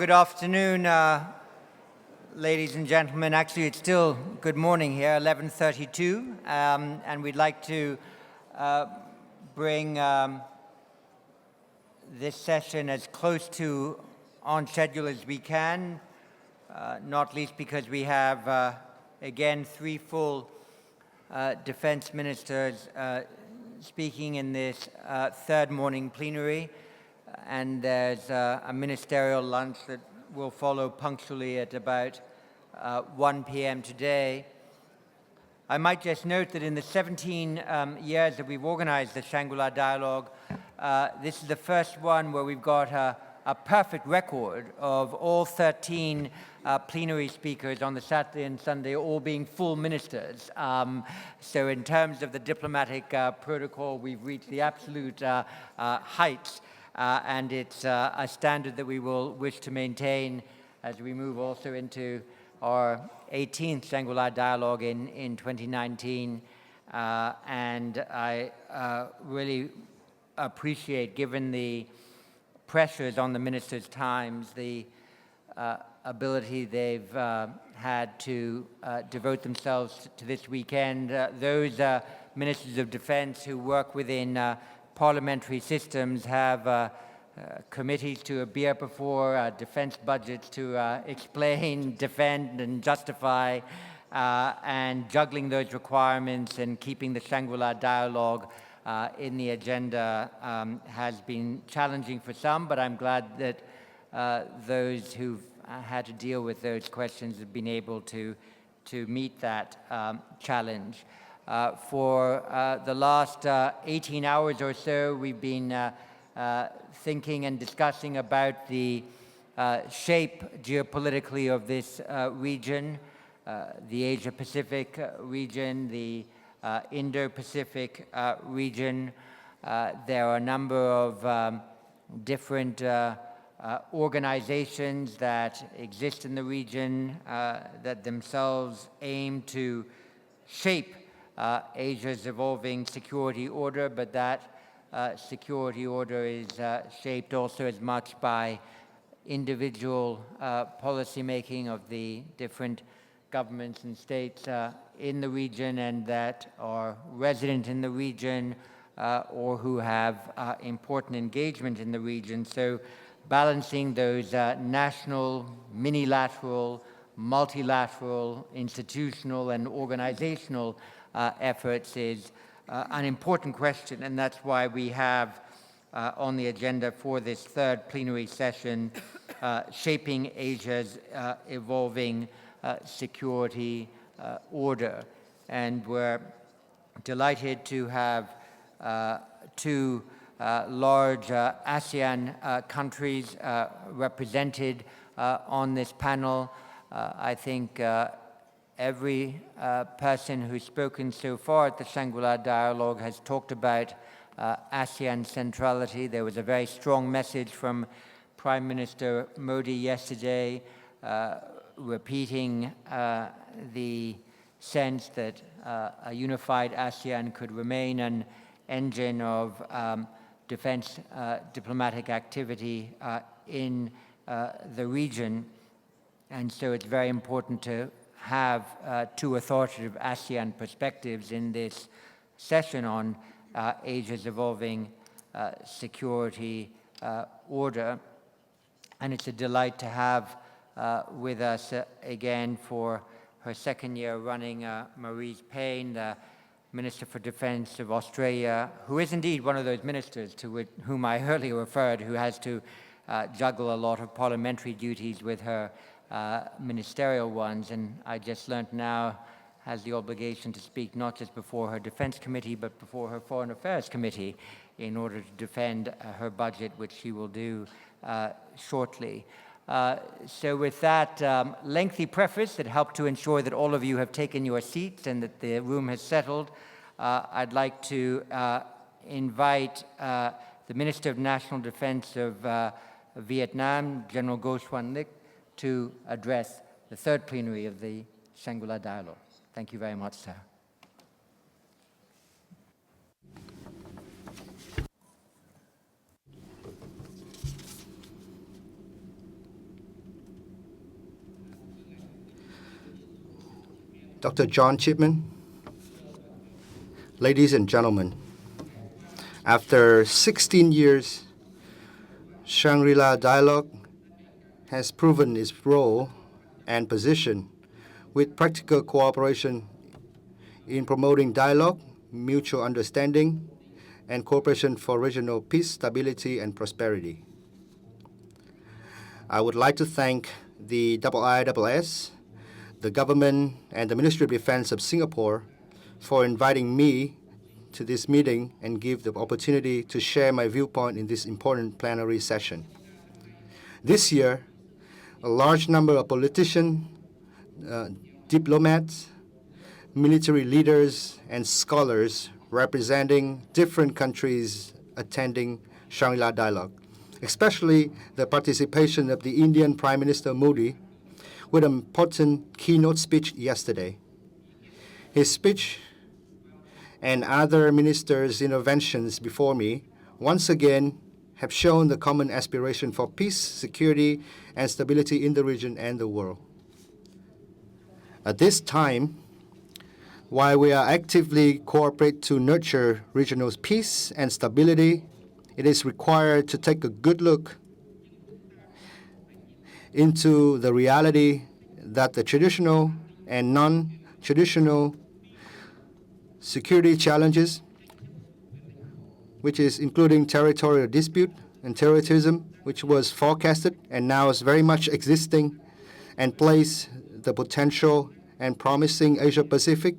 good afternoon, ladies and gentlemen. Actually, it's still good morning here, 11:32, and we'd like to bring this session as close to on schedule as we can, not least because we have, again, three full defense ministers speaking in this third morning plenary. And there's a ministerial lunch that will follow punctually at about 1 p.m. today. I might just note that in the 17 years that we've organized the Shangri-La Dialogue, this is the first one where we've got a perfect record of all 13 plenary speakers on the Saturday and Sunday all being full ministers. So in terms of the diplomatic protocol, we've reached the absolute heights. And it's a standard that we will wish to maintain as we move also into our 18th Shangri-La Dialogue in 2019. And I really appreciate, given the pressures on the ministers' times, the ability they've had to devote themselves to this weekend. Those ministers of defense who work within parliamentary systems have committees to appear before, defense budgets to explain, defend, and justify, and juggling those requirements and keeping the Shangri-La Dialogue in the agenda has been challenging for some, but I'm glad that those who've had to deal with those questions have been able to meet that challenge. For the last 18 hours or so, we've been thinking and discussing about the shape geopolitically of this region, the Asia-Pacific region, the Indo-Pacific region. There are a number of different organizations that exist in the region that themselves aim to shape Asia's evolving security order, but that security order is shaped also as much by individual policy making of the different governments and states in the region and that are resident in the region or who have important engagement in the region. So balancing those national, minilateral, multilateral, institutional, and organizational efforts is an important question, and that's why we have on the agenda for this third plenary session shaping Asia's evolving security order. And we're delighted to have two large ASEAN countries represented on this panel. I think every person who's spoken so far at the Shangri-La Dialogue has talked about ASEAN centrality. There was a very strong message from Prime Minister Modi yesterday, repeating the sense that a unified ASEAN could remain an engine of defense diplomatic activity in the region. And so it's very important to have two authoritative ASEAN perspectives in this session on Asia's evolving security order. And it's a delight to have with us again for her second year running Marise Payne, the Minister for Defense of Australia, who is indeed one of those ministers to whom I earlier referred, who has to juggle a lot of parliamentary duties with her ministerial ones, and I just learned now has the obligation to speak not just before her Defense Committee, but before her Foreign Affairs Committee in order to defend her budget, which she will do shortly. So with that lengthy preface that helped to ensure that all of you have taken your seats and that the room has settled, I'd like to invite the Minister of National Defense of Vietnam, General Xuan to address the third plenary of the Shangri-La Dialogue. Thank you very much, sir. Dr. John Chipman, ladies and gentlemen, after 16 years, Shangri-La Dialogue has proven its role and position with practical cooperation in promoting dialogue, mutual understanding, and cooperation for regional peace, stability, and prosperity. I would like to thank the IISS, the government, and the Ministry of Defense of Singapore for inviting me to this meeting and give the opportunity to share my viewpoint in this important plenary session. This year, a large number of politicians, diplomats, military leaders, and scholars representing different countries attending Shangri-La Dialogue, especially the participation of the Indian Prime Minister Modi with an important keynote speech yesterday. His speech and other ministers' interventions before me once again have shown the common aspiration for peace, security, and stability in the region and the world. At this time, while we are actively cooperate to nurture regional peace and stability, it is required to take a good look into the reality that the traditional and non-traditional security challenges, which is including territorial dispute and terrorism, which was forecasted and now is very much existing, and place the potential and promising Asia-Pacific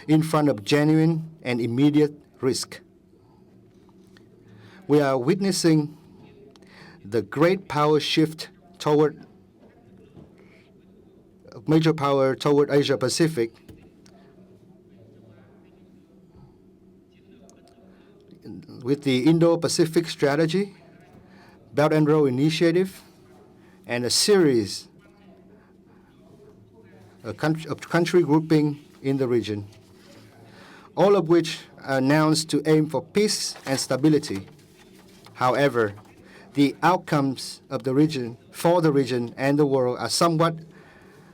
in front of genuine and immediate risk. We are witnessing the great power shift toward major power toward Asia-Pacific, with the Indo-Pacific Strategy, Belt and Road Initiative, and a series of country grouping in the region, all of which are announced to aim for peace and stability. However, the outcomes of the region, for the region and the world, are somewhat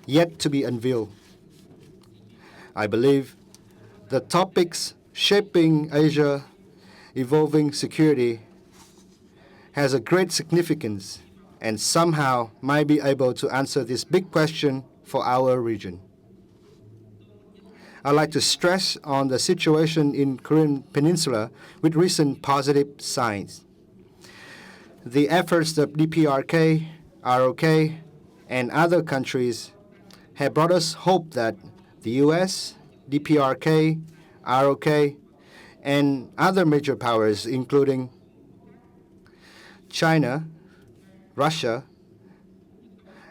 yet to be unveiled. I believe the topics shaping Asia evolving security has a great significance and somehow might be able to answer this big question for our region. I'd like to stress on the situation in Korean Peninsula with recent positive signs. The efforts of DPRK, ROK, and other countries have brought us hope that the US, DPRK, ROK, and other major powers, including China, Russia,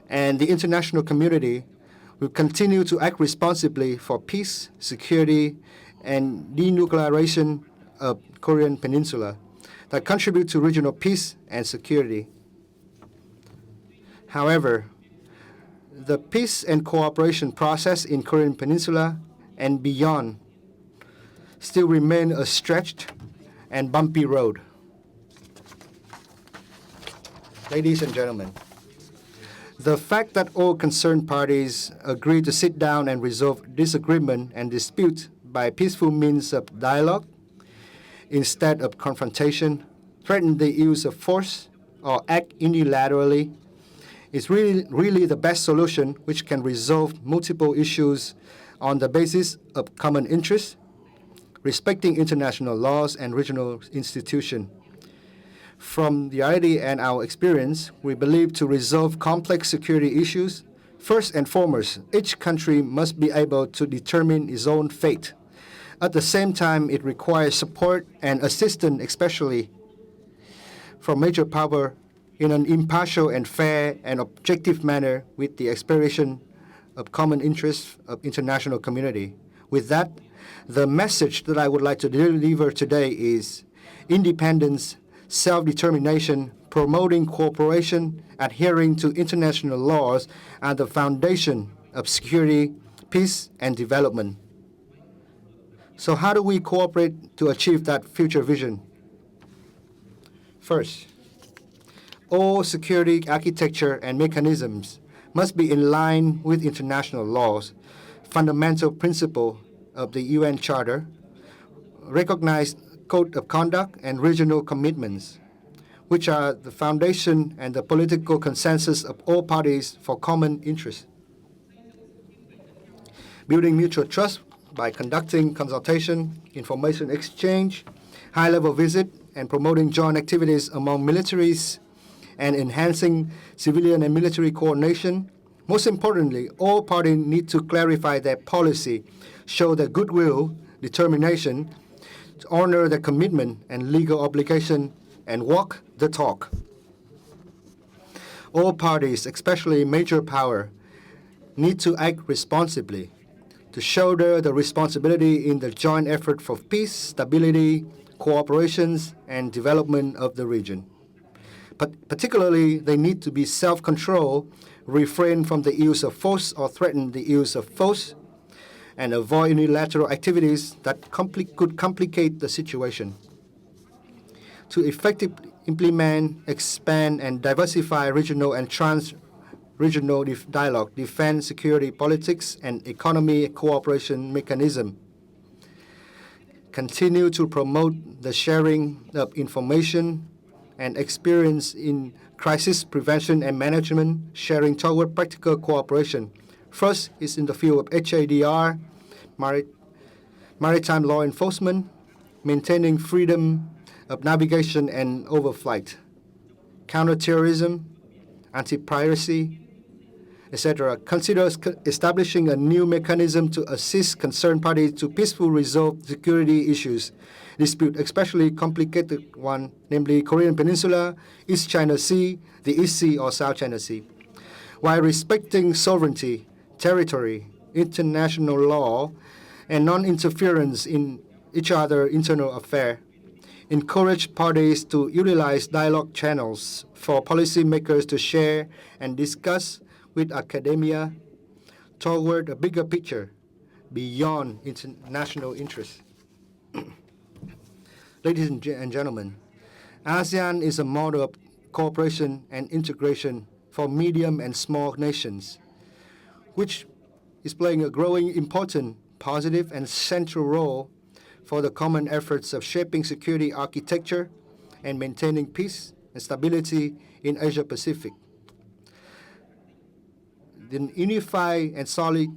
and the international community, will continue to act responsibly for peace, security, and denuclearization of Korean Peninsula that contribute to regional peace and security. However, the peace and cooperation process in Korean Peninsula and beyond still remain a stretched and bumpy road. Ladies and gentlemen, the fact that all concerned parties agree to sit down and resolve disagreement and dispute by peaceful means of dialogue instead of confrontation, threaten the use of force, or act unilaterally is really the best solution which can resolve multiple issues on the basis of common interests, respecting international laws and regional institutions. From the reality and our experience, we believe to resolve complex security issues, first and foremost, each country must be able to determine its own fate. At the same time, it requires support and assistance, especially from major power, in an impartial and fair and objective manner with the expression of common interests of international community. With that, the message that I would like to deliver today is independence, self-determination, promoting cooperation, adhering to international laws are the foundation of security, peace, and development. So how do we cooperate to achieve that future vision? First, all security architecture and mechanisms must be in line with international laws. fundamental principle of the UN Charter, recognized code of conduct and regional commitments, which are the foundation and the political consensus of all parties for common interests. Building mutual trust by conducting consultation, information exchange, high-level visit, and promoting joint activities among militaries, and enhancing civilian and military coordination. Most importantly, all parties need to clarify their policy, show their goodwill, determination, to honor their commitment and legal obligation, and walk the talk. All parties, especially major power, need to act responsibly, to shoulder the responsibility in the joint effort for peace, stability, cooperation, and development of the region. But particularly, they need to be self-controlled, refrain from the use of force or threaten the use of force, and avoid unilateral activities that could complicate the situation. To effectively implement, expand, and diversify regional and trans-regional dialogue, defense, security, politics, and economy cooperation mechanism. Continue to promote the sharing of information and experience in crisis prevention and management, sharing toward practical cooperation. First is in the field of HADR, maritime law enforcement, maintaining freedom of navigation and overflight, counterterrorism, anti-piracy, etc. Consider establishing a new mechanism to assist concerned parties to peacefully resolve security issues, dispute, especially complicated one, namely Korean Peninsula, East China Sea, the East Sea or South China Sea, while respecting sovereignty, territory, international law, and non-interference in each other's internal affairs. Encourage parties to utilize dialogue channels for policymakers to share and discuss with academia toward a bigger picture beyond international interests. Ladies and gentlemen, ASEAN is a model of cooperation and integration for medium and small nations, which is playing a growing important, positive, and central role for the common efforts of shaping security architecture and maintaining peace and stability in Asia-Pacific. The unified and solid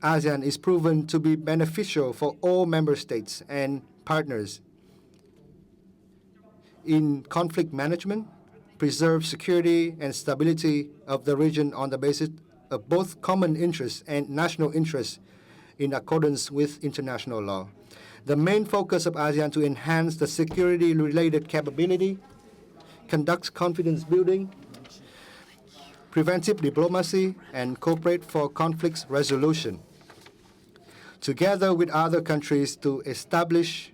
ASEAN is proven to be beneficial for all member states and partners in conflict management, preserve security and stability of the region on the basis of both common interests and national interests in accordance with international law. The main focus of ASEAN to enhance the security-related capability, conduct confidence building, preventive diplomacy, and cooperate for conflict resolution, together with other countries to establish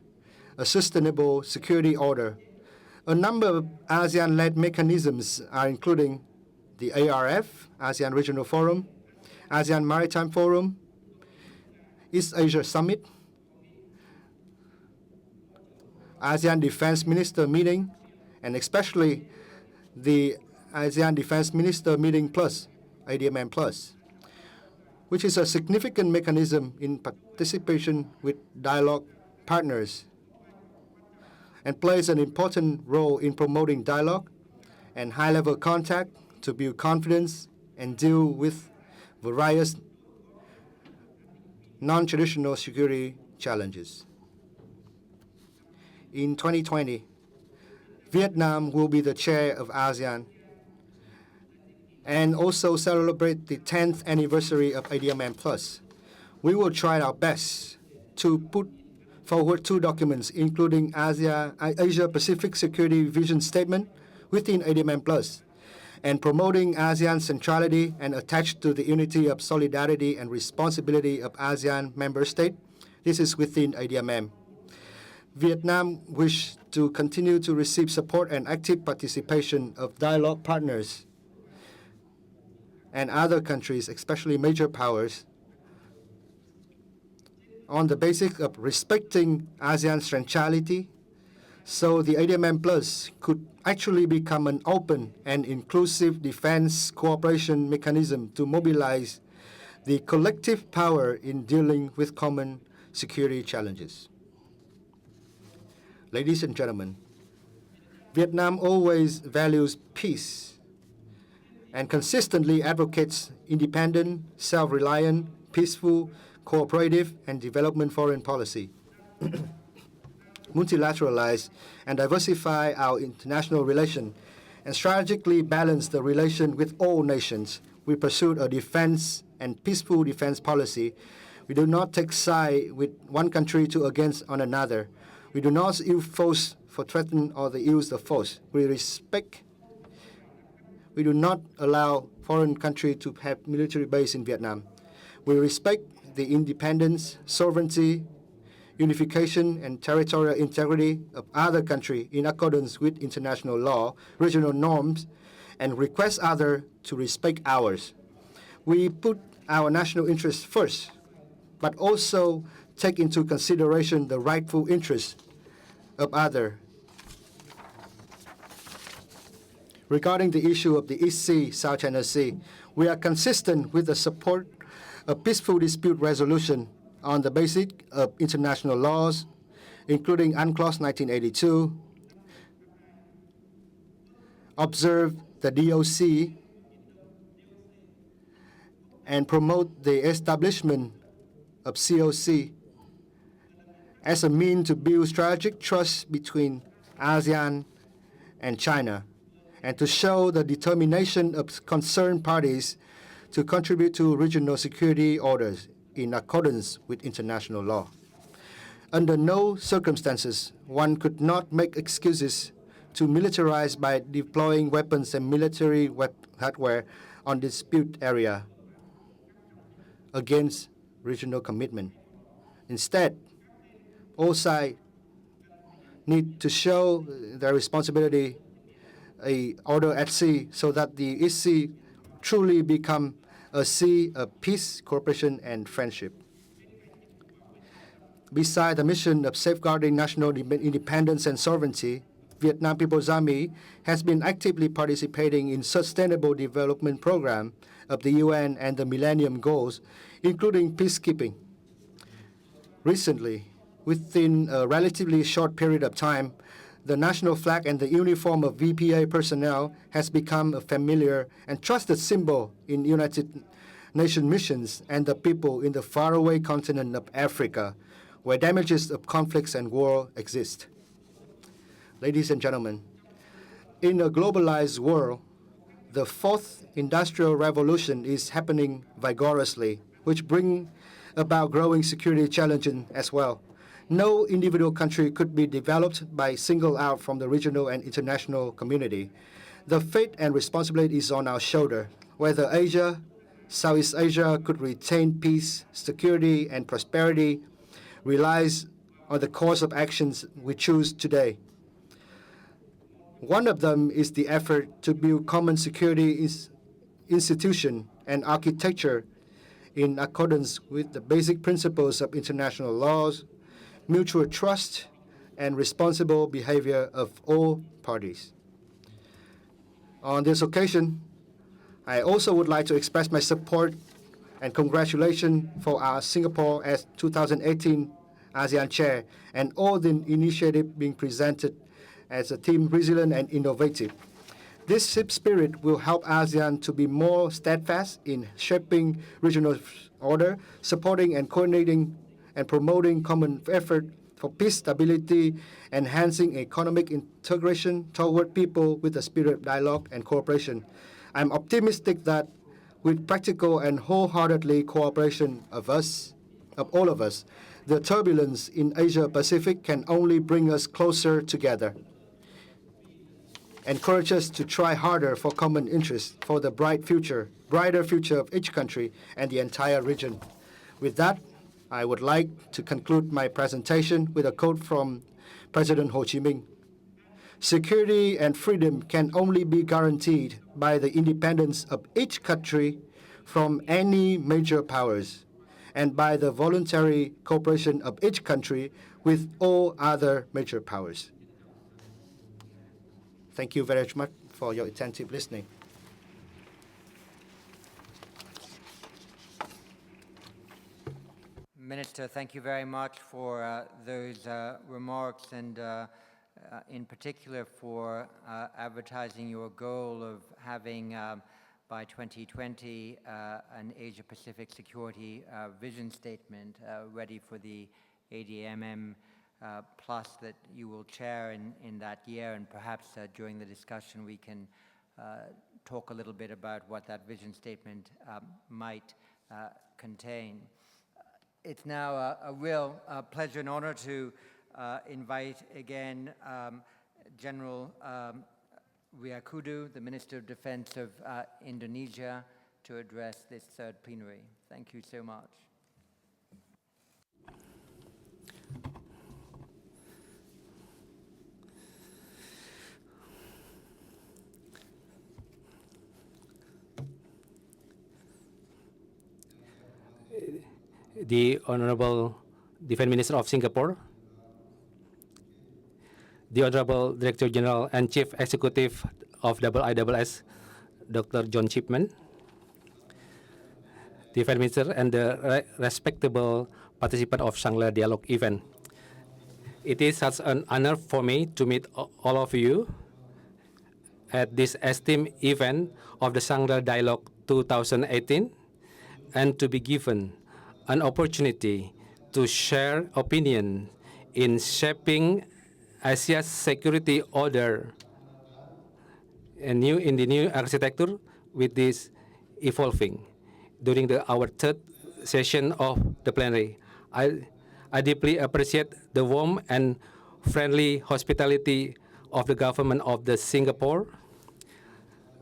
a sustainable security order. A number of ASEAN-led mechanisms are including the ARF, ASEAN Regional Forum, ASEAN Maritime Forum, East Asia Summit, ASEAN Defense Minister Meeting, and especially the ASEAN Defense Minister Meeting Plus, ADMM Plus, which is a significant mechanism in participation with dialogue partners and plays an important role in promoting dialogue and high-level contact to build confidence and deal with various non-traditional security challenges. In 2020, Vietnam will be the chair of ASEAN and also celebrate the 10th anniversary of ADMM Plus. We will try our best to put forward two documents, including Asia-Pacific Security Vision Statement within ADMM Plus, and promoting ASEAN centrality and attached to the unity of solidarity and responsibility of ASEAN member states. This is within ADMM. Vietnam wishes to continue to receive support and active participation of dialogue partners and other countries, especially major powers, on the basis of respecting ASEAN's centrality, so the ADMM Plus could actually become an open and inclusive defense cooperation mechanism to mobilize the collective power in dealing with common security challenges. Ladies and gentlemen, Vietnam always values peace and consistently advocates independent, self-reliant, peaceful, cooperative, and development foreign policy. Multilateralize and diversify our international relation and strategically balance the relation with all nations. We pursue a defense and peaceful defense policy. We do not take side with one country to against on another. We do not use force for threaten or the use of force. We do not allow foreign country to have military base in Vietnam. We respect the independence, sovereignty, unification, and territorial integrity of other countries in accordance with international law, regional norms, and request others to respect ours. We put our national interests first, but also take into consideration the rightful interests of others. Regarding the issue of the East Sea, South China Sea, we are consistent with the support of peaceful dispute resolution on the basis of international laws, including UNCLOS 1982, observe the DOC, and promote the establishment of COC as a means to build strategic trust between ASEAN and China, and to show the determination of concerned parties to contribute to regional security orders in accordance with international law. Under no circumstances, one could not make excuses to militarize by deploying weapons and military hardware on dispute area against regional commitment. Instead, all sides need to show their responsibility, a order at sea, so that the East Sea truly become a sea of peace, cooperation, and friendship. Beside the mission of safeguarding national independence and sovereignty, Vietnam People's Army has been actively participating in sustainable development program of the UN and the Millennium Goals, including peacekeeping. Recently, within a relatively short period of time, the national flag and the uniform of VPA personnel has become a familiar and trusted symbol in United Nations missions and the people in the faraway continent of Africa, where damages of conflicts and war exist. Ladies and gentlemen, in a globalized world, the fourth industrial revolution is happening vigorously, which brings about growing security challenges as well. No individual country could be developed by single out from the regional and international community. The fate and responsibility is on our shoulder. Whether Asia, Southeast Asia could retain peace, security, and prosperity relies on the course of actions we choose today. One of them is the effort to build common security institution and architecture in accordance with the basic principles of international laws, mutual trust, and responsible behavior of all parties. On this occasion, I also would like to express my support and congratulations for our Singapore as 2018 ASEAN Chair and all the initiatives being presented as a team resilient and innovative. This spirit will help ASEAN to be more steadfast in shaping regional order, supporting and coordinating and promoting common effort for peace, stability, enhancing economic integration toward people with a spirit of dialogue and cooperation. I'm optimistic that with practical and wholeheartedly cooperation of all of us, the turbulence in Asia-Pacific can only bring us closer together, encourage us to try harder for common interests for the brighter future of each country and the entire region. With that, I would like to conclude my presentation with a quote from President Ho Chi Minh. Security and freedom can only be guaranteed by the independence of each country from any major powers and by the voluntary cooperation of each country with all other major powers. Thank you very much for your attentive listening. Minister, thank you very much for those remarks and in particular for advertising your goal of having by 2020 an Asia-Pacific security vision statement ready for the ADMM plus that you will chair in that year, and perhaps during the discussion we can talk a little bit about what that vision statement might contain. It's now a real pleasure and honor to invite again General Ryacudu, the Minister of Defense of Indonesia, to address this third plenary. Thank you so much. The Honorable Defence Minister of Singapore, the Honorable Director General and Chief Executive of IISS, Dr. John Chipman, Defence Minister, and the respectable participant of Shangri-La Dialogue event. It is such an honor for me to meet all of you at this esteemed event of the Shangri-La Dialogue 2018 and to be given an opportunity to share opinion in shaping Asia's security order and in the new architecture with this evolving during our third session of the plenary. I deeply appreciate the warm and friendly hospitality of the government of the Singapore,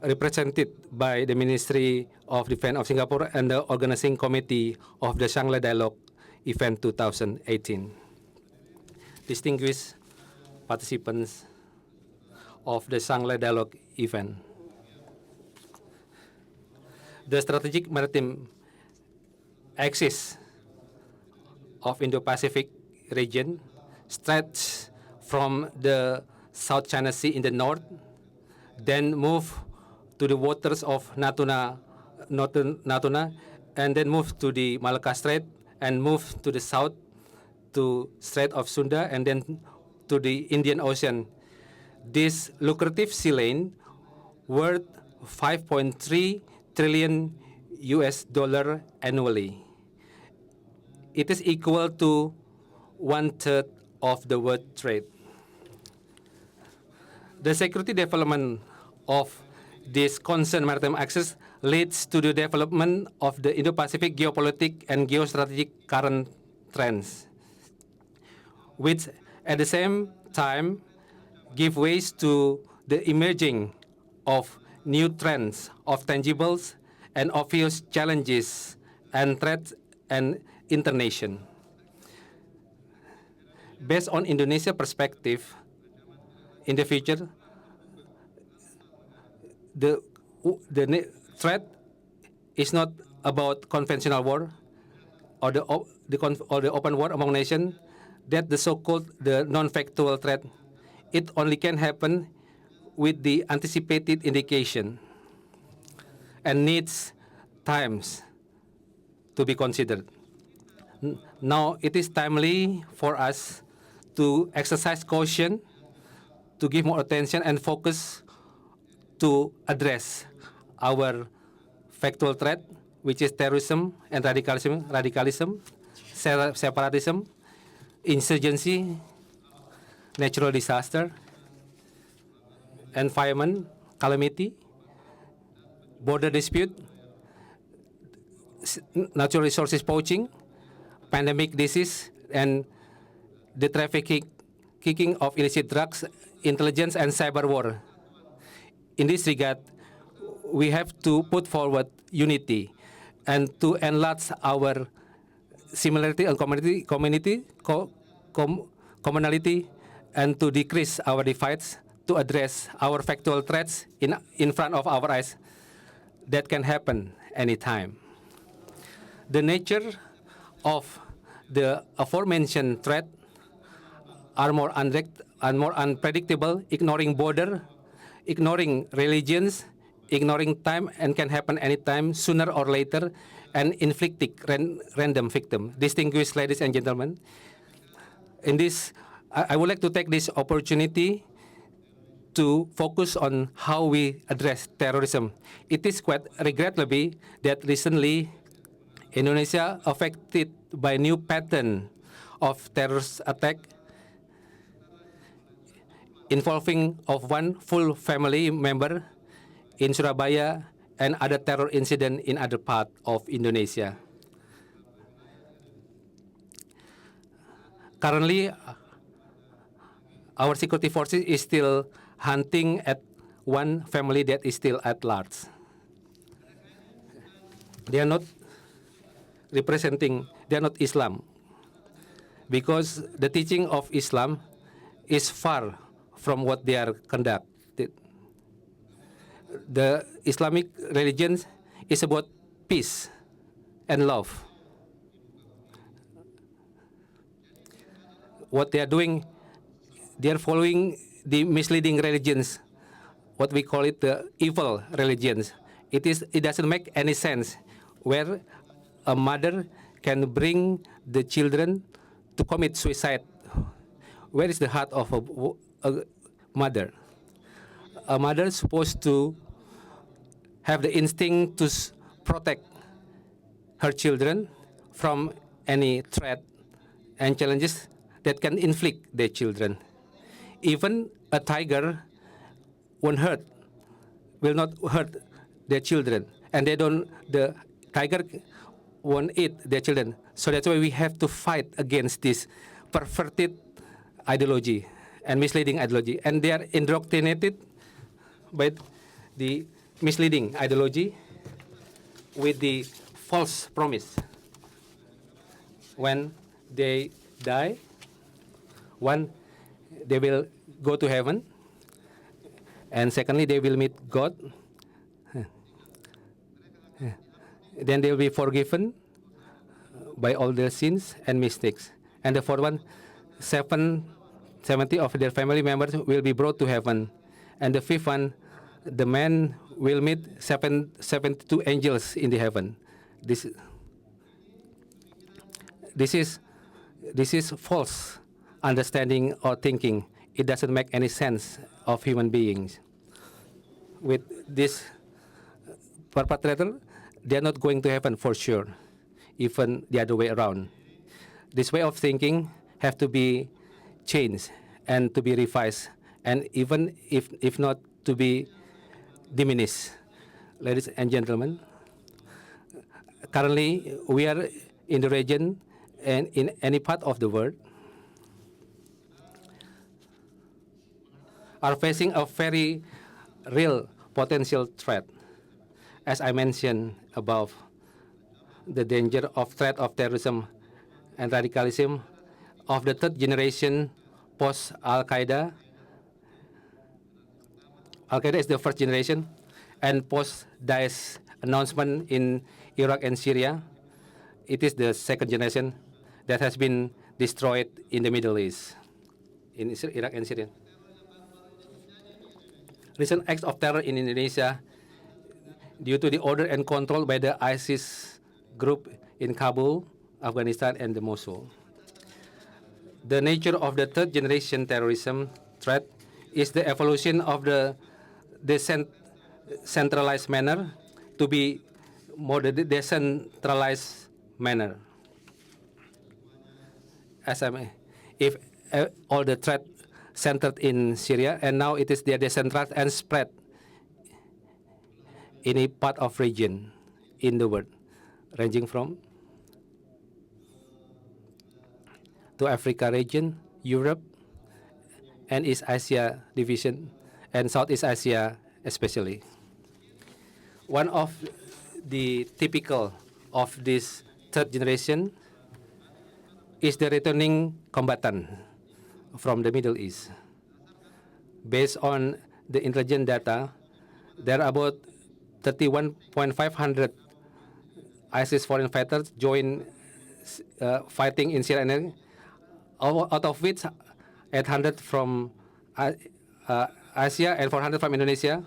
represented by the Ministry of Defense of Singapore and the organizing committee of the Shangri-La Dialogue event 2018. Distinguished participants of the Shangri-La Dialogue event. The strategic maritime axis of Indo-Pacific region stretches from the South China Sea in the north, then move to the waters of Natuna, and then move to the Malacca Strait, and move to the south to Strait of Sunda, and then to the Indian Ocean. This lucrative sea lane, worth $5.3 trillion annually. It is equal to 1/3 of the world trade. The security development of this concerned maritime axis leads to the development of the Indo-Pacific geopolitical and geostrategic current trends, which at the same time give ways to the emerging of new trends of tangibles and obvious challenges and threats and internation. Based on Indonesia perspective, in the future, the threat is not about conventional war or the open war among nations. That the so-called the non-factual threat, it only can happen with the anticipated indication and needs times to be considered. Now it is timely for us to exercise caution, to give more attention and focus to address our factual threat, which is terrorism and radicalism, separatism, insurgency, natural disaster, environment, calamity, border dispute, natural resources poaching, pandemic disease, and the trafficking of illicit drugs, intelligence, and cyber war. In this regard, we have to put forward unity and to enlarge our similarity and commonality, and to decrease our divides, to address our factual threats in front of our eyes that can happen anytime. The nature of the aforementioned threat are more unpredictable, ignoring border, ignoring religions, ignoring time and can happen anytime, sooner or later, and inflicting random victim. Distinguished ladies and gentlemen, in this, I would like to take this opportunity to focus on how we address terrorism. It is quite regrettably that recently Indonesia affected by new pattern of terrorist attack involving of one full family member in Surabaya and other terror incident in other part of Indonesia. Currently, our security forces is still hunting at one family that is still at large. They are not representing, they are not Islam, because the teaching of Islam is far from what they are conducted. The Islamic religion is about peace and love. What they are doing, they are following the misleading religions, what we call it the evil religions. It doesn't make any sense where a mother can bring the children to commit suicide. Where is the heart of a mother? A mother is supposed to have the instinct to protect her children from any threat and challenges that can inflict their children. Even a tiger will not hurt their children, and the tiger won't eat their children. So that's why we have to fight against this perverted ideology and misleading ideology. And they are indoctrinated by the misleading ideology with the false promise. When they die, one, they will go to heaven, and secondly, they will meet God. Then they will be forgiven by all their sins and mistakes. And the fourth one, 70 of their family members will be brought to heaven. And the fifth one, the man will meet 72 angels in the heaven. This is false understanding or thinking. It doesn't make any sense of human beings. With this perpetrator, they are not going to heaven for sure, even the other way around. This way of thinking have to be changed and to be revised, and even if not to be diminished. Ladies and gentlemen, currently we are in the region and in any part of the world are facing a very real potential threat. As I mentioned above, the danger of threat of terrorism and radicalism of the third generation post-Al-Qaeda. Al-Qaeda is the first generation, and post-Daesh announcement in Iraq and Syria, it is the second generation that has been destroyed in the Middle East, in Iraq and Syria. Recent acts of terror in Indonesia due to the order and control by the ISIS group in Kabul, Afghanistan, and the Mosul. The nature of the third generation terrorism threat is the evolution of the decentralized manner to be more decentralized manner. If all the threat centered in Syria, and now it is decentralized and spread in a part of region in the world, ranging from to Africa region, Europe, and East Asia division, and Southeast Asia especially. One of the typical of this third generation is the returning combatant from the Middle East. Based on the intelligence data, there are about 31,500 ISIS foreign fighters join fighting in Syria, out of which 800 from Asia and 400 from Indonesia.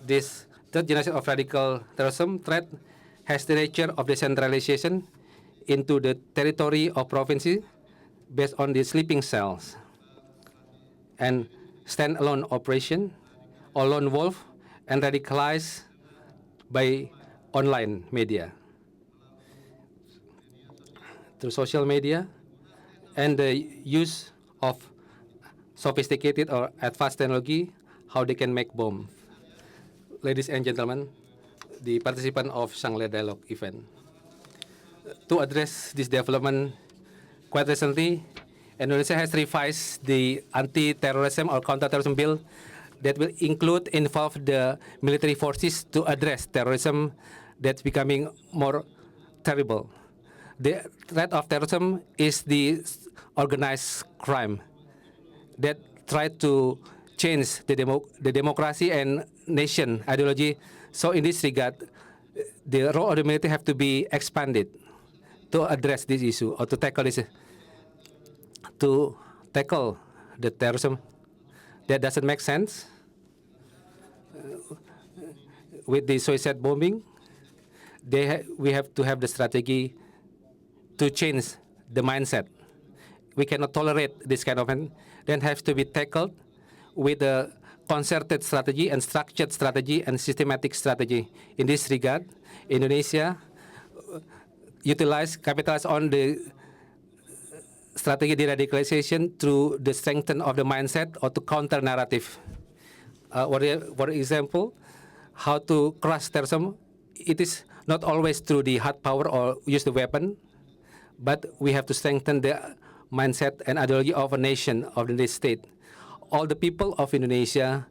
This third generation of radical terrorism threat has the nature of decentralization into the territory of provinces based on the sleeping cells and standalone operation or lone wolf and radicalized by online media through social media and the use of sophisticated or advanced technology, how they can make bombs. Ladies and gentlemen, the participants of Shangri-La Dialogue event. To address this development, quite recently, Indonesia has revised the anti-terrorism or counter-terrorism bill that will involve the military forces to address terrorism that's becoming more terrible. The threat of terrorism is the organized crime that try to change the democracy and nation ideology. So in this regard, the role of the military have to be expanded to address this issue or to tackle this, to tackle the terrorism that doesn't make sense with the suicide bombing. We have to have the strategy to change the mindset. We cannot tolerate this kind of thing. Then has to be tackled with a concerted strategy and structured strategy and systematic strategy. In this regard, Indonesia capitalize on the strategy de-radicalization through the strengthening of the mindset or to counter narrative. For example, how to crush terrorism, it is not always through the hard power or use the weapon, but we have to strengthen the mindset and ideology of a nation, of the state. All the people of Indonesia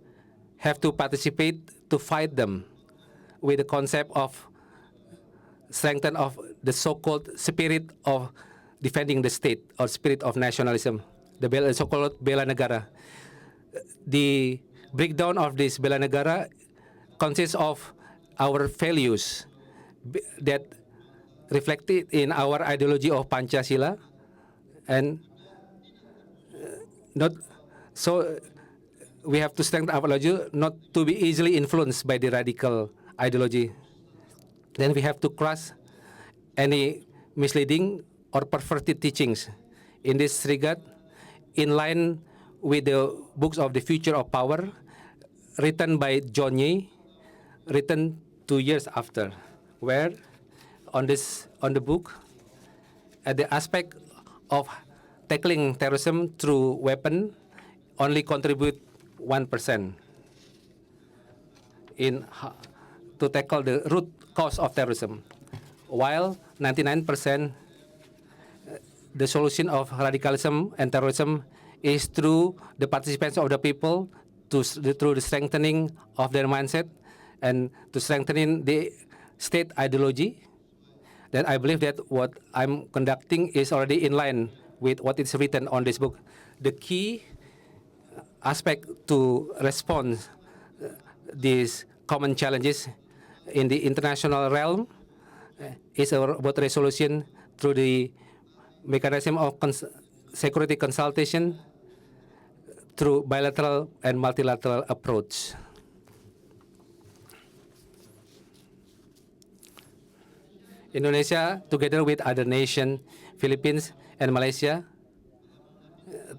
have to participate to fight them with the concept of strengthen of the so-called spirit of defending the state or spirit of nationalism, the so-called bela negara. The breakdown of this bela negara consists of our values that reflected in our ideology of Pancasila, and not so we have to strengthen our ideology not to be easily influenced by the radical ideology. Then we have to crush any misleading or perverted teachings. In this regard, in line with the books of the Future of Power, written by John Ye, written 2 years after, where on the book, at the aspect of tackling terrorism through weapon only contribute 1% to tackle the root cause of terrorism, while 99% the solution of radicalism and terrorism is through the participation of the people, through the strengthening of their mindset and to strengthening the state ideology. Then I believe that what I'm conducting is already in line with what is written on this book. The key aspect to respond these common challenges in the international realm is about resolution through the mechanism of security consultation through bilateral and multilateral approach. Indonesia, together with other nations, Philippines and Malaysia,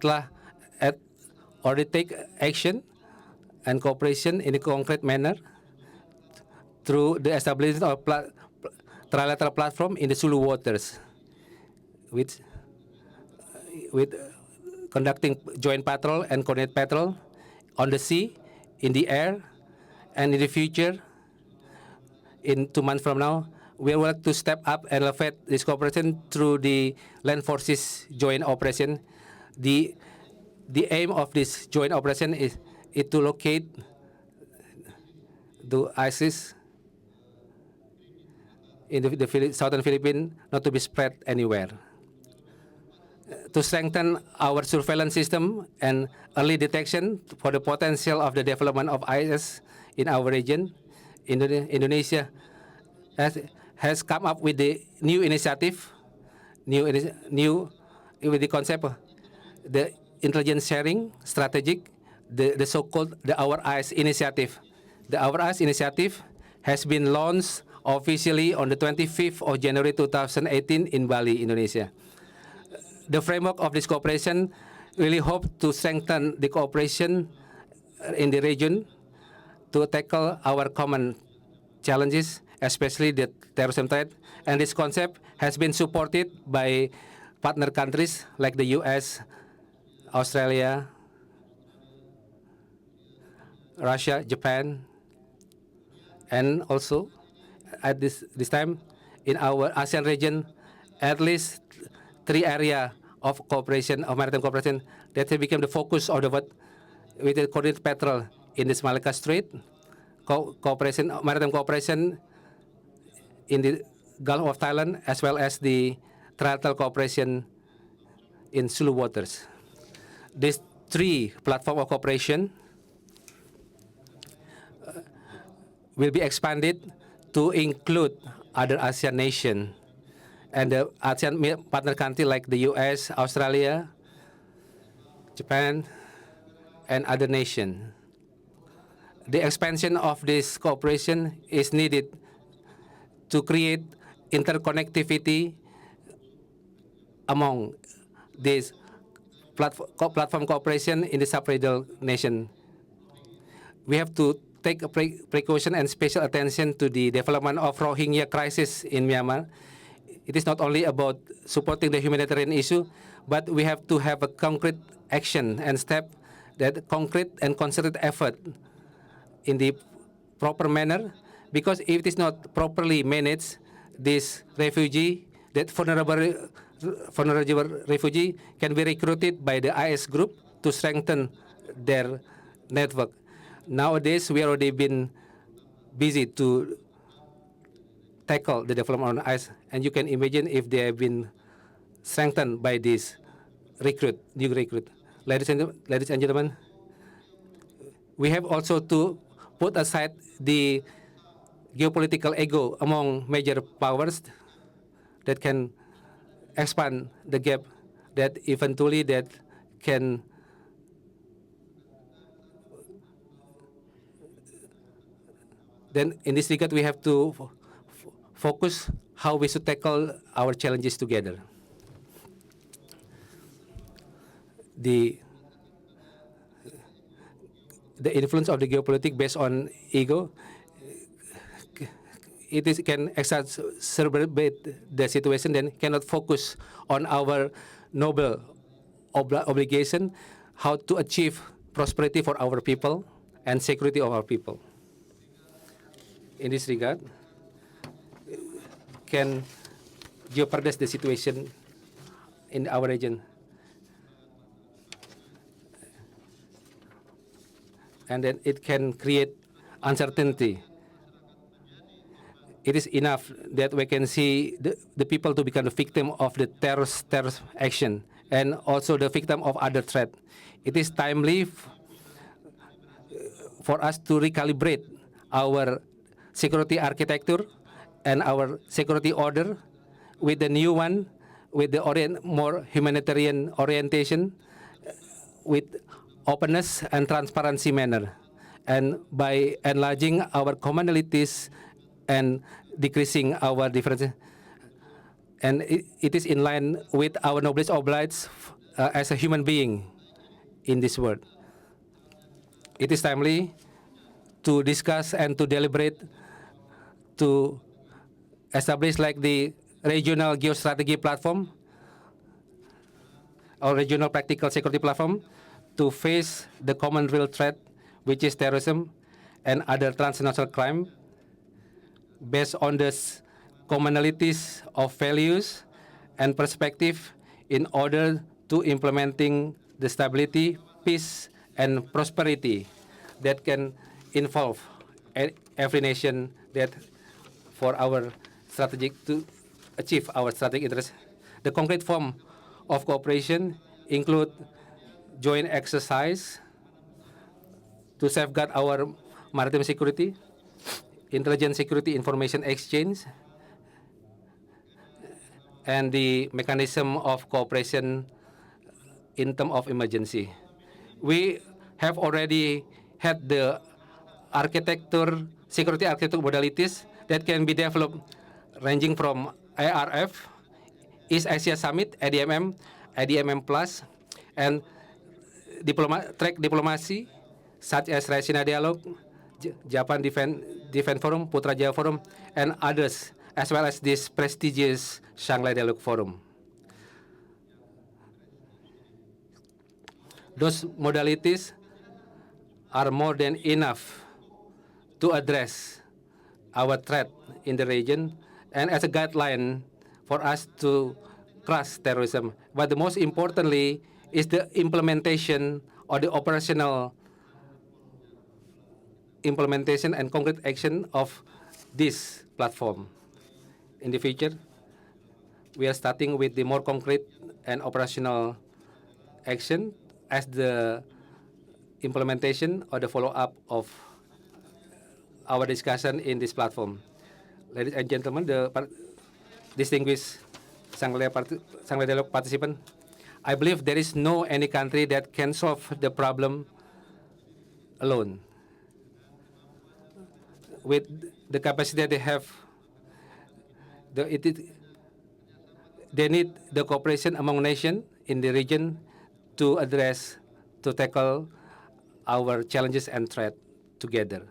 telah already take action and cooperation in a concrete manner through the establishment of trilateral platform in the Sulu waters, with conducting joint patrol and coordinate patrol on the sea, in the air, and in the future, in 2 months from now, we will like to step up and elevate this cooperation through the land forces joint operation. The aim of this joint operation is to locate the ISIS in the southern Philippines, not to be spread anywhere. To strengthen our surveillance system and early detection for the potential of the development of ISIS in our region, Indonesia has come up with the new initiative, with the concept of the intelligence sharing strategic, the so-called Our Eyes initiative. The Our Us initiative has been launched officially on the 25th of January 2018 in Bali, Indonesia. The framework of this cooperation really hope to strengthen the cooperation in the region to tackle our common challenges, especially the terrorism threat. And this concept has been supported by partner countries like the US, Australia, Russia, Japan, and also at this time in our ASEAN region, at least 3 areas of cooperation, of maritime cooperation, that have become the focus of the work with the coordinated patrol in the Malacca Strait, maritime cooperation in the Gulf of Thailand, as well as the trilateral cooperation in Sulu waters. These 3 platforms of cooperation will be expanded to include other ASEAN nations and the ASEAN partner countries like the US, Australia, Japan, and other nations. The expansion of this cooperation is needed to create interconnectivity among these platform cooperation in the sub-regional nation. We have to take a precaution and special attention to the development of Rohingya crisis in Myanmar. It is not only about supporting the humanitarian issue, but we have to have a concrete action and step, that concrete and concerted effort in the proper manner, because if it is not properly managed, this refugee, that vulnerable refugee can be recruited by the IS group to strengthen their network. Nowadays, we already been busy to tackle the development on IS, and you can imagine if they have been strengthened by this new recruit. Ladies and gentlemen, we have also to put aside the geopolitical ego among major powers that can expand the gap, that eventually that can then in this regard we have to focus how we should tackle our challenges together. The influence of the geopolitics based on ego, can exacerbate the situation, then cannot focus on our noble obligation, how to achieve prosperity for our people and security of our people. In this regard, can jeopardize the situation in our region. And then it can create uncertainty. It is enough that we can see the people to become the victim of the terrorist action and also the victim of other threat. It is timely for us to recalibrate our security architecture and our security order with the new one, with the more humanitarian orientation, with openness and transparency manner, and by enlarging our commonalities and decreasing our differences. And it is in line with our noblesse oblige as a human being in this world. It is timely to discuss and to deliberate to establish like the regional geostrategy platform or regional practical security platform to face the common real threat, which is terrorism and other transnational crime, based on the commonalities of values and perspective in order to implementing the stability, peace, and prosperity that can involve every nation that for our strategic to achieve our strategic interests. The concrete form of cooperation include joint exercise to safeguard our maritime security, intelligence security information exchange, and the mechanism of cooperation in terms of emergency. We have already had the security architecture modalities that can be developed, ranging from ARF, East Asia Summit, ADMM, ADMM Plus, and track diplomacy, such as Ryamizard Dialogue, Japan Defense Forum, Putrajaya Forum, and others, as well as this prestigious Shangri-La Dialogue Forum. Those modalities are more than enough to address our threat in the region and as a guideline for us to crush terrorism. But the most importantly is the implementation or the operational implementation and concrete action of this platform. In the future, we are starting with the more concrete and operational action as the implementation or the follow-up of our discussion in this platform. Ladies and gentlemen, the distinguished Shangri-La Dialogue participant, I believe there is no any country that can solve the problem alone. With the capacity that they have, they need the cooperation among nations in the region to tackle our challenges and threats together.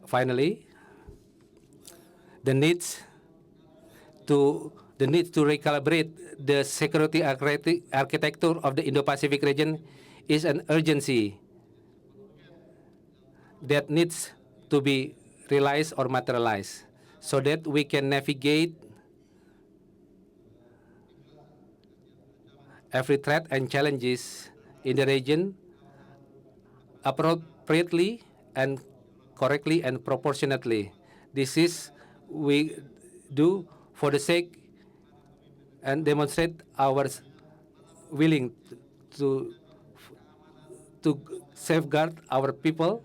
Finally, the need to recalibrate the security architecture of the Indo-Pacific region is an urgency that needs to be realized or materialized so that we can navigate every threat and challenges in the region appropriately and correctly and proportionately. This is we do for the sake and demonstrate our willing to safeguard our people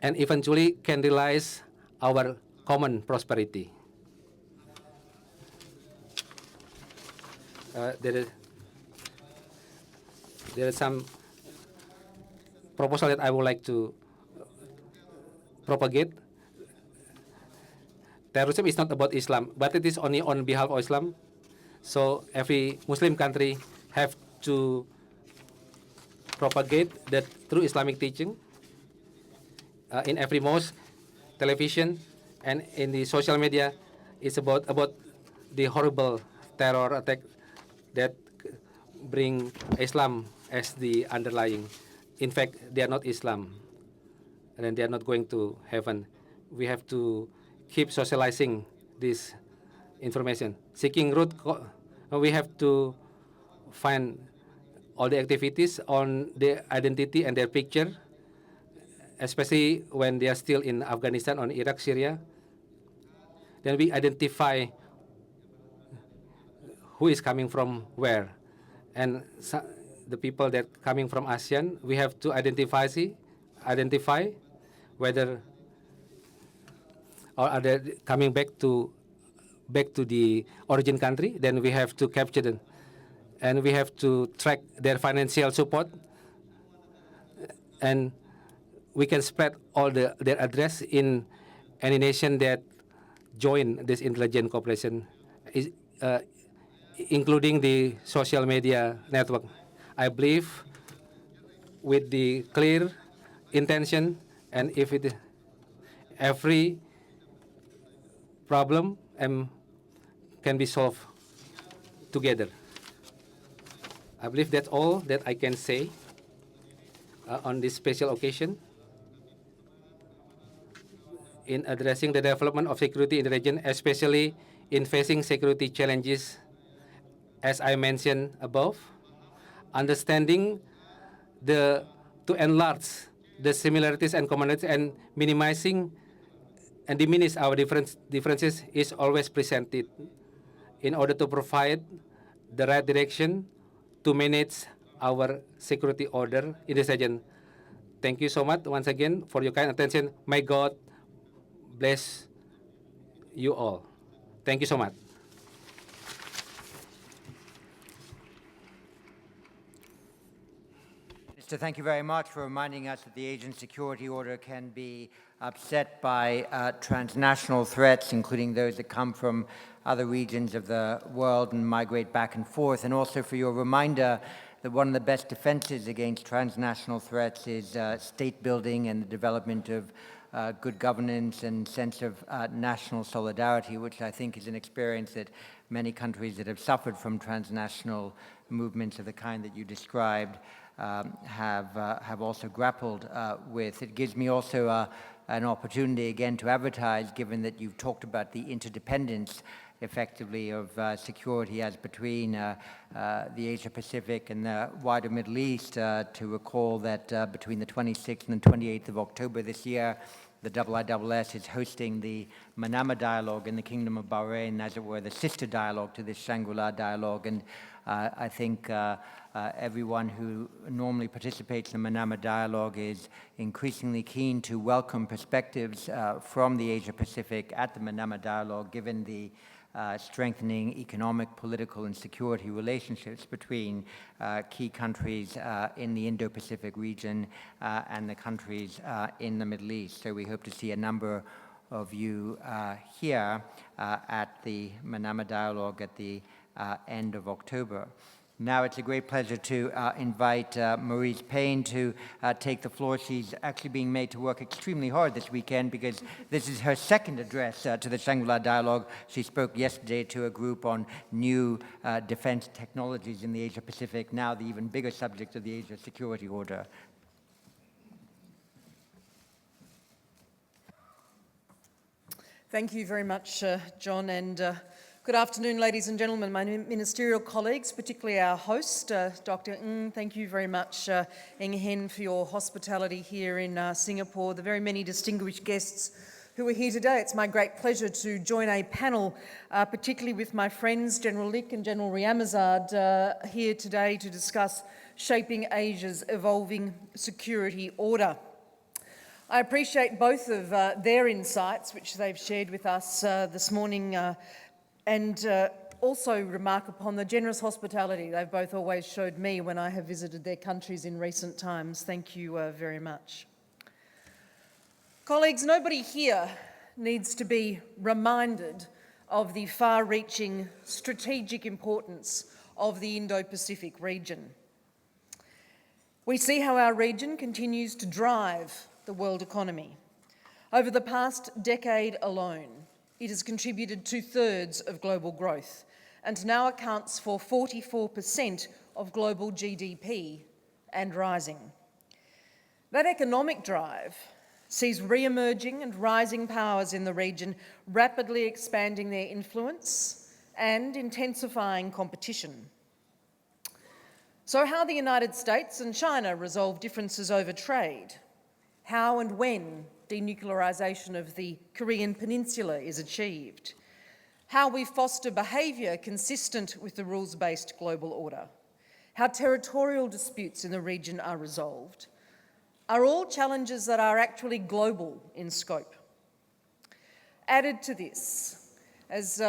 and eventually can realize our common prosperity. There is some proposal that I would like to propagate. Terrorism is not about Islam, but it is only on behalf of Islam. So every Muslim country have to propagate the true Islamic teaching in every mosque, television, and in the social media. It's about the horrible terror attack that bring Islam as the underlying. In fact, they are not Islam, and they are not going to heaven. We have to keep socializing this information. Seeking root, we have to find all the activities on their identity and their picture, especially when they are still in Afghanistan or Iraq, Syria. Then we identify who is coming from where. And the people that coming from ASEAN, we have to identify whether or are they coming back to the origin country. Then we have to capture them, and we have to track their financial support, and we can spread all their address in any nation that join this intelligent cooperation, including the social media network. I believe with the clear intention, and if it every problem can be solved together. I believe that's all that I can say on this special occasion in addressing the development of security in the region, especially in facing security challenges, as I mentioned above, understanding to enlarge the similarities and commonalities and minimizing and diminish our differences is always presented in order to provide the right direction to manage our security order in this region. Thank you so much once again for your kind attention. May God bless you all. Thank you so much. Minister, thank you very much for reminding us that the Asian security order can be upset by transnational threats, including those that come from other regions of the world and migrate back and forth, and also for your reminder that one of the best defenses against transnational threats is state building and the development of good governance and sense of national solidarity, which I think is an experience that many countries that have suffered from transnational movements of the kind that you described have also grappled with. It gives me also an opportunity again to advertise, given that you've talked about the interdependence effectively of security as between the Asia-Pacific and the wider Middle East, to recall that between the 26th and the 28th of October this year, the IISS is hosting the Manama Dialogue in the Kingdom of Bahrain, as it were, the sister dialogue to this Shangri-La Dialogue. And I think everyone who normally participates in the Manama Dialogue is increasingly keen to welcome perspectives from the Asia-Pacific at the Manama Dialogue, given the strengthening economic, political, and security relationships between key countries in the Indo-Pacific region and the countries in the Middle East. So we hope to see a number of you here at the Manama Dialogue at the end of October. Now it's a great pleasure to invite Marise Payne to take the floor. She's actually being made to work extremely hard this weekend because this is her second address to the Shangri-La Dialogue. She spoke yesterday to a group on new defense technologies in the Asia-Pacific, now the even bigger subject of the Asia Security Order. Thank you very much, John, and good afternoon, ladies and gentlemen, my ministerial colleagues, particularly our host, Dr. Ng. Thank you very much, Ng Hen, for your hospitality here in Singapore, the very many distinguished guests who are here today. It's my great pleasure to join a panel, particularly with my friends, General Lich and General Ryamizard, here today to discuss shaping Asia's evolving security order. I appreciate both of their insights, which they've shared with us this morning, and also remark upon the generous hospitality they've both always showed me when I have visited their countries in recent times. Thank you very much. Colleagues, nobody here needs to be reminded of the far-reaching strategic importance of the Indo-Pacific region. We see how our region continues to drive the world economy. Over the past decade alone, it has contributed 2/3 of global growth and now accounts for 44% of global GDP and rising. That economic drive sees re-emerging and rising powers in the region rapidly expanding their influence and intensifying competition. So how the United States and China resolve differences over trade, how and when denuclearisation of the Korean Peninsula is achieved, how we foster behaviour consistent with the rules-based global order, how territorial disputes in the region are resolved, are all challenges that are actually global in scope. Added to this, as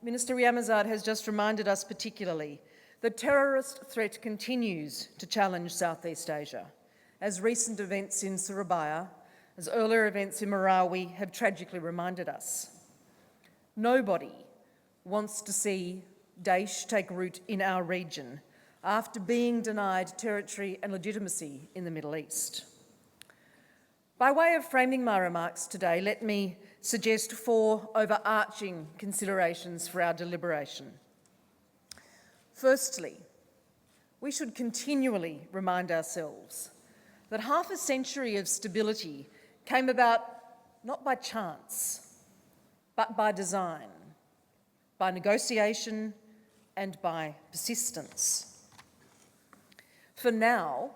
Minister Ryamizard has just reminded us particularly, the terrorist threat continues to challenge Southeast Asia, as recent events in Surabaya, as earlier events in Marawi have tragically reminded us. Nobody wants to see Daesh take root in our region after being denied territory and legitimacy in the Middle East. By way of framing my remarks today, let me suggest 4 overarching considerations for our deliberation. Firstly, we should continually remind ourselves that half a century of stability came about not by chance, but by design, by negotiation, and by persistence. For now,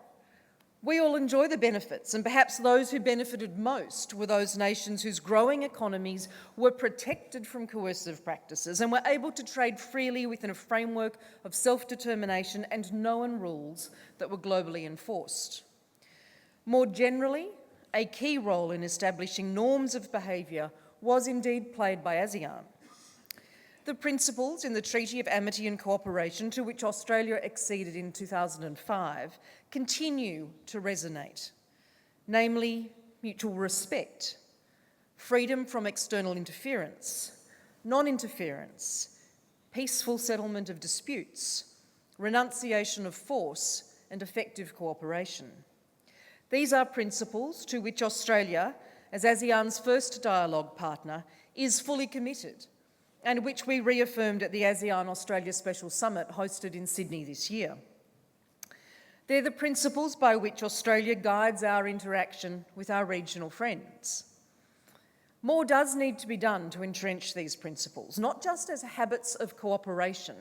we all enjoy the benefits, and perhaps those who benefited most were those nations whose growing economies were protected from coercive practices and were able to trade freely within a framework of self-determination and known rules that were globally enforced. More generally, a key role in establishing norms of behaviour was indeed played by ASEAN. The principles in the Treaty of Amity and Cooperation, to which Australia acceded in 2005, continue to resonate, namely mutual respect, freedom from external interference, non-interference, peaceful settlement of disputes, renunciation of force, and effective cooperation. These are principles to which Australia, as ASEAN's first dialogue partner, is fully committed, and which we reaffirmed at the ASEAN-Australia Special Summit hosted in Sydney this year. They're the principles by which Australia guides our interaction with our regional friends. More does need to be done to entrench these principles, not just as habits of cooperation,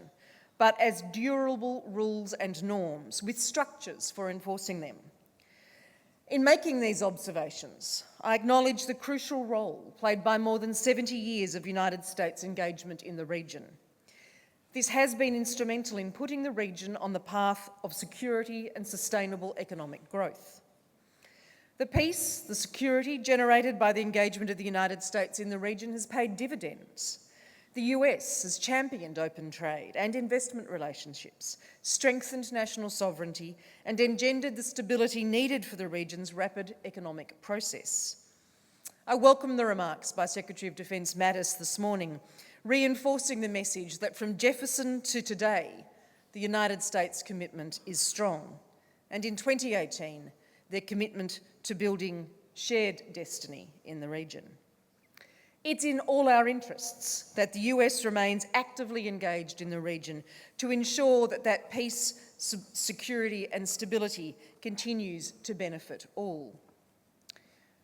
but as durable rules and norms with structures for enforcing them. In making these observations, I acknowledge the crucial role played by more than 70 years of United States engagement in the region. This has been instrumental in putting the region on the path of security and sustainable economic growth. The peace, the security generated by the engagement of the United States in the region has paid dividends. The US has championed open trade and investment relationships, strengthened national sovereignty, and engendered the stability needed for the region's rapid economic process. I welcome the remarks by Secretary of Defence Mattis this morning, reinforcing the message that from Jefferson to today, the United States' commitment is strong, and in 2018, their commitment to building shared destiny in the region. It's in all our interests that the US remains actively engaged in the region to ensure that peace, security and stability continues to benefit all.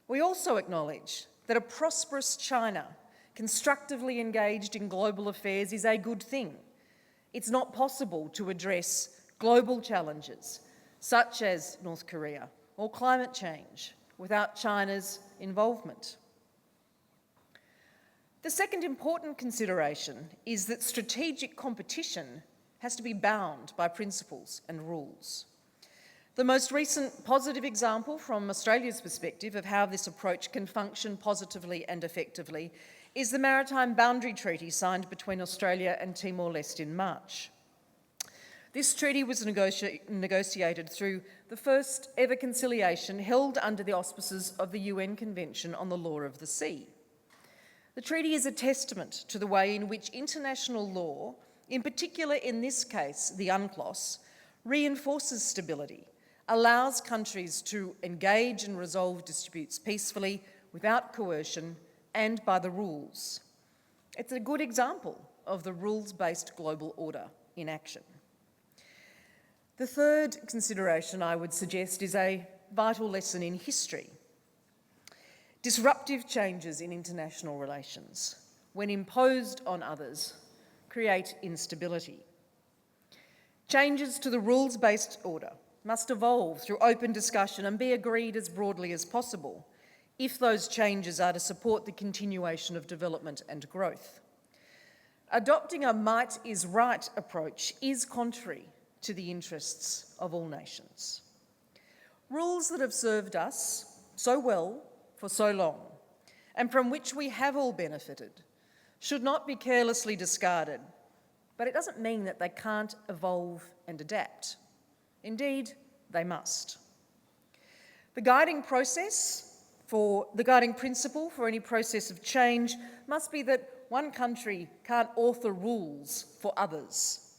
We also acknowledge that a prosperous China, constructively engaged in global affairs, is a good thing. It's not possible to address global challenges such as North Korea or climate change without China's involvement. The second important consideration is that strategic competition has to be bound by principles and rules. The most recent positive example from Australia's perspective of how this approach can function positively and effectively is the Maritime Boundary Treaty signed between Australia and Timor-Leste in March. This treaty was negotiated through the first ever conciliation held under the auspices of the UN Convention on the Law of the Sea. The treaty is a testament to the way in which international law, in particular in this case the UNCLOS, reinforces stability, allows countries to engage and resolve disputes peacefully without coercion and by the rules. It's a good example of the rules-based global order in action. The third consideration I would suggest is a vital lesson in history. Disruptive changes in international relations, when imposed on others, create instability. Changes to the rules-based order must evolve through open discussion and be agreed as broadly as possible if those changes are to support the continuation of development and growth. Adopting a might is right approach is contrary to the interests of all nations. Rules that have served us so well for so long, and from which we have all benefited, should not be carelessly discarded, but it doesn't mean that they can't evolve and adapt. Indeed, they must. The guiding principle for any process of change must be that one country can't author rules for others.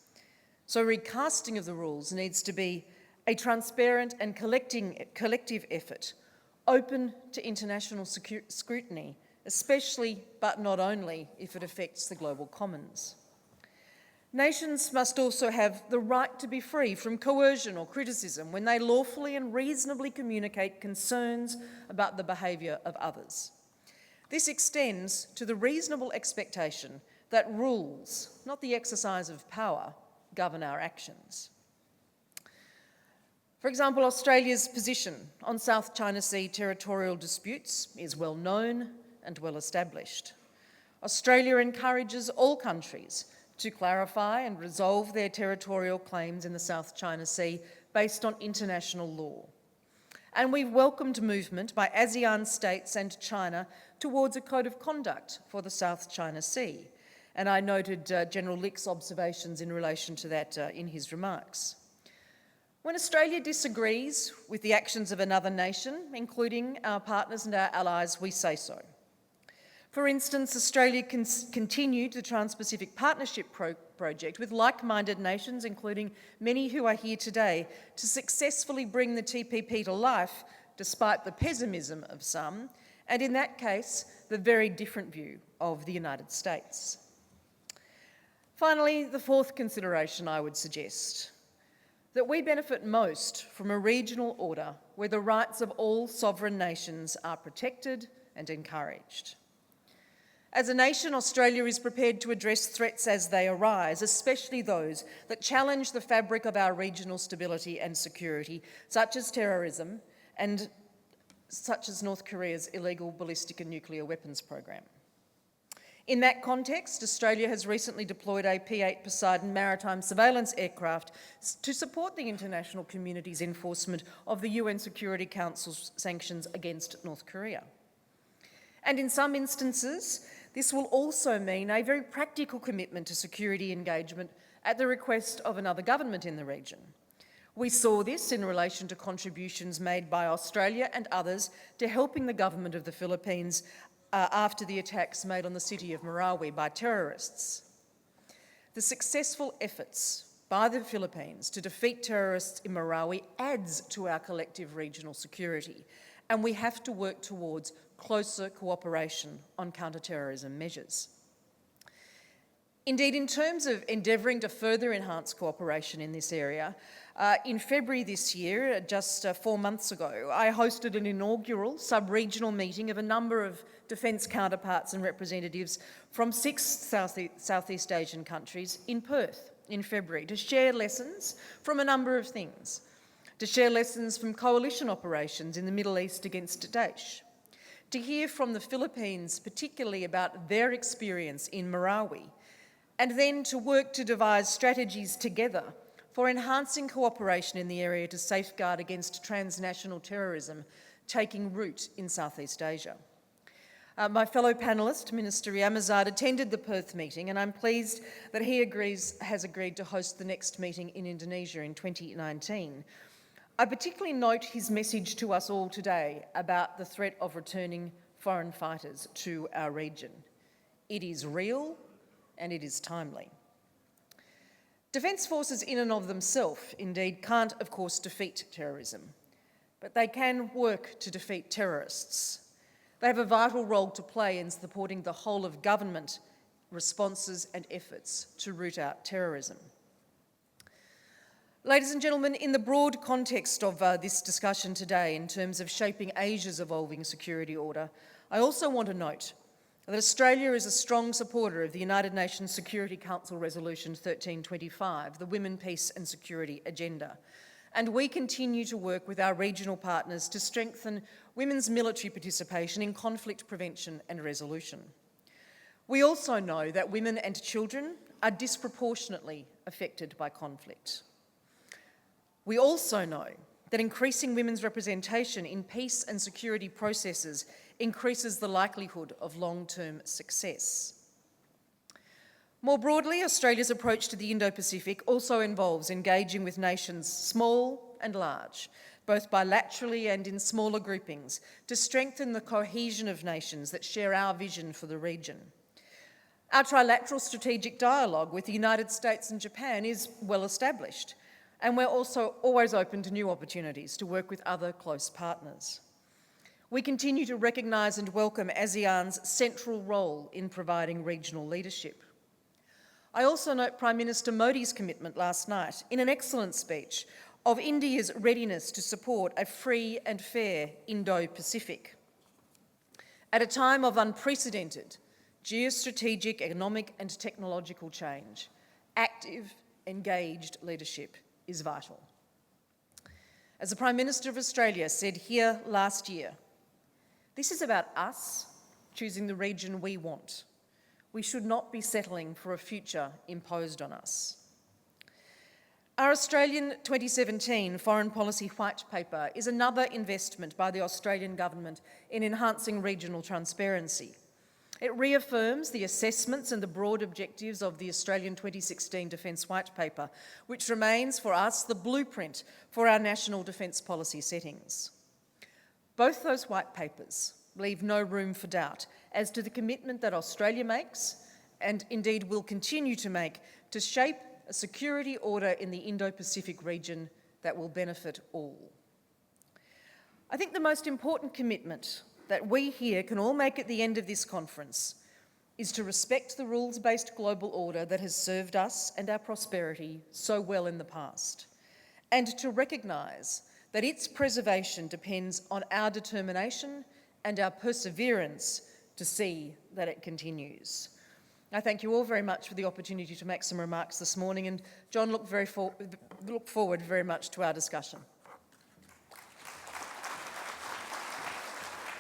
So recasting of the rules needs to be a transparent and collective effort, open to international scrutiny, especially but not only if it affects the global commons. Nations must also have the right to be free from coercion or criticism when they lawfully and reasonably communicate concerns about the behaviour of others. This extends to the reasonable expectation that rules, not the exercise of power, govern our actions. For example, Australia's position on South China Sea territorial disputes is well known and well established. Australia encourages all countries to clarify and resolve their territorial claims in the South China Sea based on international law. And we've welcomed movement by ASEAN states and China towards a code of conduct for the South China Sea, and I noted General Lich's observations in relation to that in his remarks. When Australia disagrees with the actions of another nation, including our partners and our allies, we say so. For instance, Australia continued the Trans-Pacific Partnership project with like-minded nations, including many who are here today, to successfully bring the TPP to life, despite the pessimism of some, and in that case, the very different view of the United States. Finally, the fourth consideration I would suggest, that we benefit most from a regional order where the rights of all sovereign nations are protected and encouraged. As a nation, Australia is prepared to address threats as they arise, especially those that challenge the fabric of our regional stability and security, such as terrorism and such as North Korea's illegal ballistic and nuclear weapons program. In that context, Australia has recently deployed a P-8 Poseidon maritime surveillance aircraft to support the international community's enforcement of the UN Security Council's sanctions against North Korea. And in some instances, this will also mean a very practical commitment to security engagement at the request of another government in the region. We saw this in relation to contributions made by Australia and others to helping the government of the Philippines after the attacks made on the city of Marawi by terrorists. The successful efforts by the Philippines to defeat terrorists in Marawi adds to our collective regional security, and we have to work towards closer cooperation on counter-terrorism measures. Indeed, in terms of endeavouring to further enhance cooperation in this area, in February this year, just 4 months ago, I hosted an inaugural sub-regional meeting of a number of defence counterparts and representatives from 6 Southeast Asian countries in Perth in February to share lessons from a number of things, to share lessons from coalition operations in the Middle East against Daesh, to hear from the Philippines particularly about their experience in Marawi, and then to work to devise strategies together for enhancing cooperation in the area to safeguard against transnational terrorism taking root in Southeast Asia. My fellow panellist, Minister Ryamizard, attended the Perth meeting, and I'm pleased that he has agreed to host the next meeting in Indonesia in 2019. I particularly note his message to us all today about the threat of returning foreign fighters to our region. It is real and it is timely. Defence forces in and of themselves, indeed, can't, of course, defeat terrorism, but they can work to defeat terrorists. They have a vital role to play in supporting the whole of government responses and efforts to root out terrorism. Ladies and gentlemen, in the broad context of this discussion today in terms of shaping Asia's evolving security order, I also want to note that Australia is a strong supporter of the United Nations Security Council Resolution 1325, the Women, Peace and Security Agenda, and we continue to work with our regional partners to strengthen women's military participation in conflict prevention and resolution. We also know that women and children are disproportionately affected by conflict. We also know that increasing women's representation in peace and security processes increases the likelihood of long-term success. More broadly, Australia's approach to the Indo-Pacific also involves engaging with nations small and large, both bilaterally and in smaller groupings, to strengthen the cohesion of nations that share our vision for the region. Our trilateral strategic dialogue with the United States and Japan is well established, and we're also always open to new opportunities to work with other close partners. We continue to recognise and welcome ASEAN's central role in providing regional leadership. I also note Prime Minister Modi's commitment last night, in an excellent speech, of India's readiness to support a free and fair Indo-Pacific. At a time of unprecedented geostrategic, economic and technological change, active, engaged leadership is vital. As the Prime Minister of Australia said here last year, this is about us choosing the region we want. We should not be settling for a future imposed on us. Our Australian 2017 Foreign Policy White Paper is another investment by the Australian Government in enhancing regional transparency. It reaffirms the assessments and the broad objectives of the Australian 2016 Defence White Paper, which remains for us the blueprint for our national defence policy settings. Both those white papers leave no room for doubt as to the commitment that Australia makes, and indeed will continue to make, to shape a security order in the Indo-Pacific region that will benefit all. I think the most important commitment that we here can all make at the end of this conference is to respect the rules-based global order that has served us and our prosperity so well in the past, and to recognise that its preservation depends on our determination and our perseverance to see that it continues. I thank you all very much for the opportunity to make some remarks this morning, and John, look forward very much to our discussion.